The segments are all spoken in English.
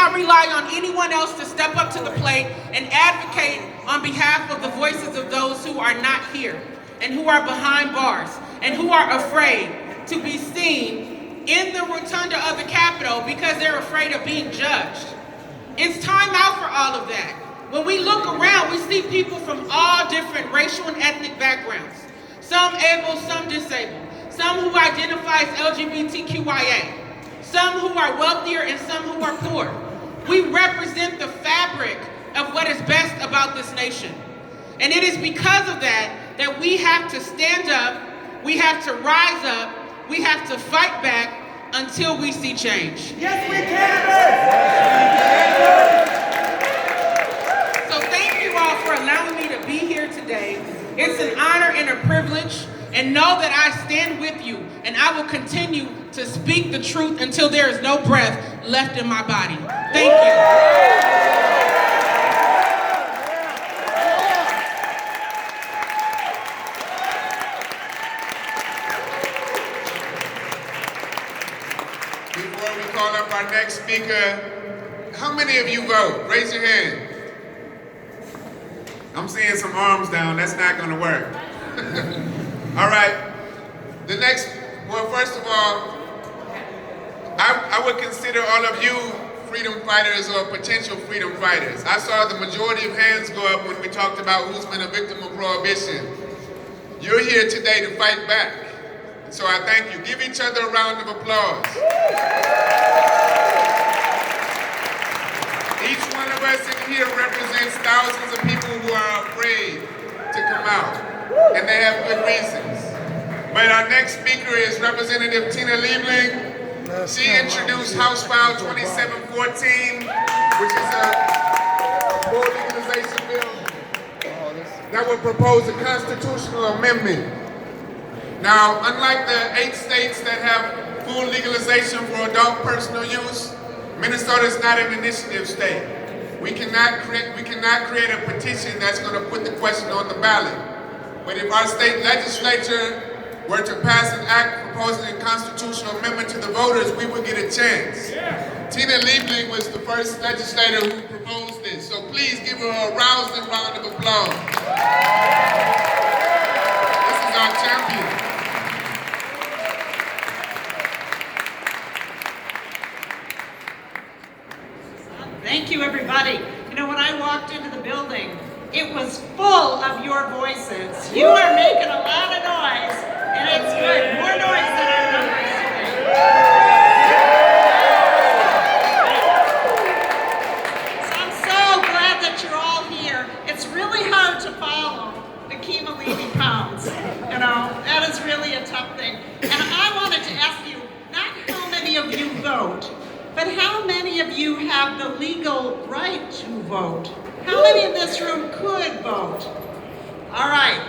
not rely on anyone else to step up to the plate and advocate on behalf of the voices of those who are not here and who are behind bars and who are afraid to be seen in the rotunda of the Capitol because they're afraid of being judged. It's time out for all of that. When we look around, we see people from all different racial and ethnic backgrounds. Some able, some disabled. Some who identify as LGBTQIA. Some who are wealthier and some who are poor. We represent the fabric of what is best about this nation. And it is because of that that we have to stand up, we have to rise up, we have to fight back until we see change. Yes, we can! So thank you all for allowing me to be here today. It's an honor and a privilege, and know that I stand with you, and I will continue to speak the truth until there is no breath left in my body. Thank you. Before we call up our next speaker, how many of you vote? Raise your hand. I'm seeing some arms down. That's not going to work. All right. The next, well, first of all, I would consider all of you freedom fighters or potential freedom fighters. I saw the majority of hands go up when we talked about who's been a victim of prohibition. You're here today to fight back. So I thank you. Give each other a round of applause. Each one of us in here represents thousands of people who are afraid to come out, and they have good reasons. But our next speaker is Representative Tina Liebling. She introduced House File 2714, which is a full legalization bill that would propose a constitutional amendment. Now, unlike the 8 states that have full legalization for adult personal use, Minnesota is not an initiative state. We cannot create a petition that's going to put the question on the ballot. But if our state legislature were to pass an act proposing a constitutional amendment to the voters, we would get a chance. Yeah. Tina Liebling was the first legislator who proposed this, so please give her a rousing round of applause. This is our champion. Thank you, everybody. You know, when I walked into the building, it was full of your voices. You are making a lot of noise, and it's good. More noise than our numbers today. So I'm so glad that you're all here. It's really hard to follow the Kima Levy pounds. You know, that is really a tough thing. And I wanted to ask you, not how many of you vote, but how many of you have the legal right to vote? How many in this room could vote? All right.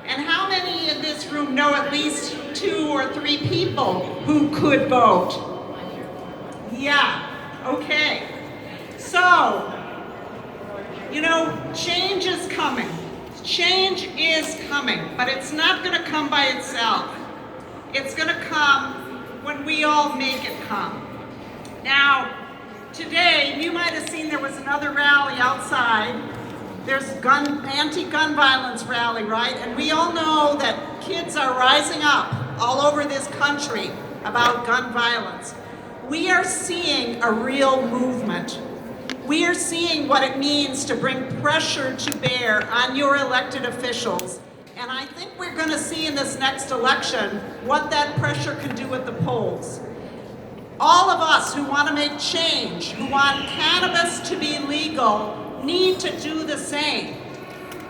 And how many in this room know at least 2 or 3 people who could vote? Yeah, okay. So, you know, change is coming. Change is coming, but it's not gonna come by itself. It's gonna come when we all make it come. Now, today, you might have seen there was another rally outside. There's anti-gun violence rally, right? And we all know that kids are rising up all over this country about gun violence. We are seeing a real movement. We are seeing what it means to bring pressure to bear on your elected officials. And I think we're gonna see in this next election what that pressure can do at the polls. All of us who want to make change, who want cannabis to be legal, need to do the same.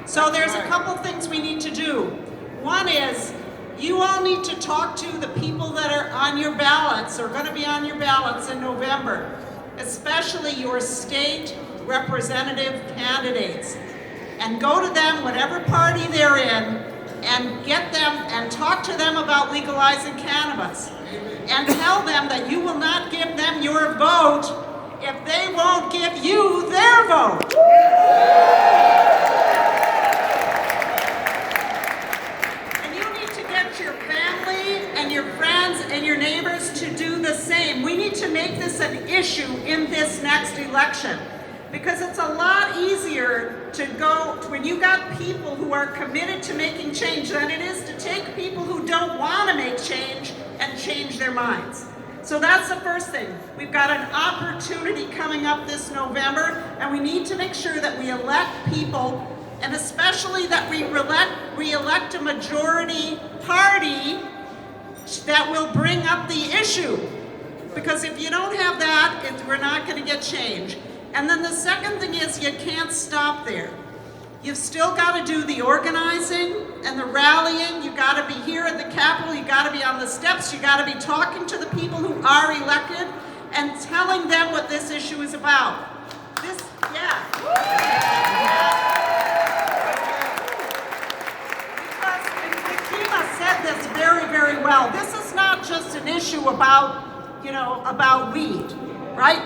So there's a couple things we need to do. One is, you all need to talk to the people that are on your ballots, or going to be on your ballots in November, especially your state representative candidates. And go to them, whatever party they're in, and get them and talk to them about legalizing cannabis. And tell them that you will not give them your vote if they won't give you their vote. And you need to get your family and your friends and your neighbors to do the same. We need to make this an issue in this next next election. Because it's a lot easier to go, when you got people who are committed to making change, than it is to take people who don't want to make change and change their minds. So that's the first thing. We've got an opportunity coming up this November, and we need to make sure that we elect people, and especially that we re-elect a majority party that will bring up the issue. Because if you don't have that, we're not going to get change. And then the second thing is, you can't stop there. You've still got to do the organizing and the rallying. You've got to be here at the Capitol. You've got to be on the steps. You've got to be talking to the people who are elected and telling them what this issue is about. Because Kima said this very, very well. This is not just an issue about, about weed, right?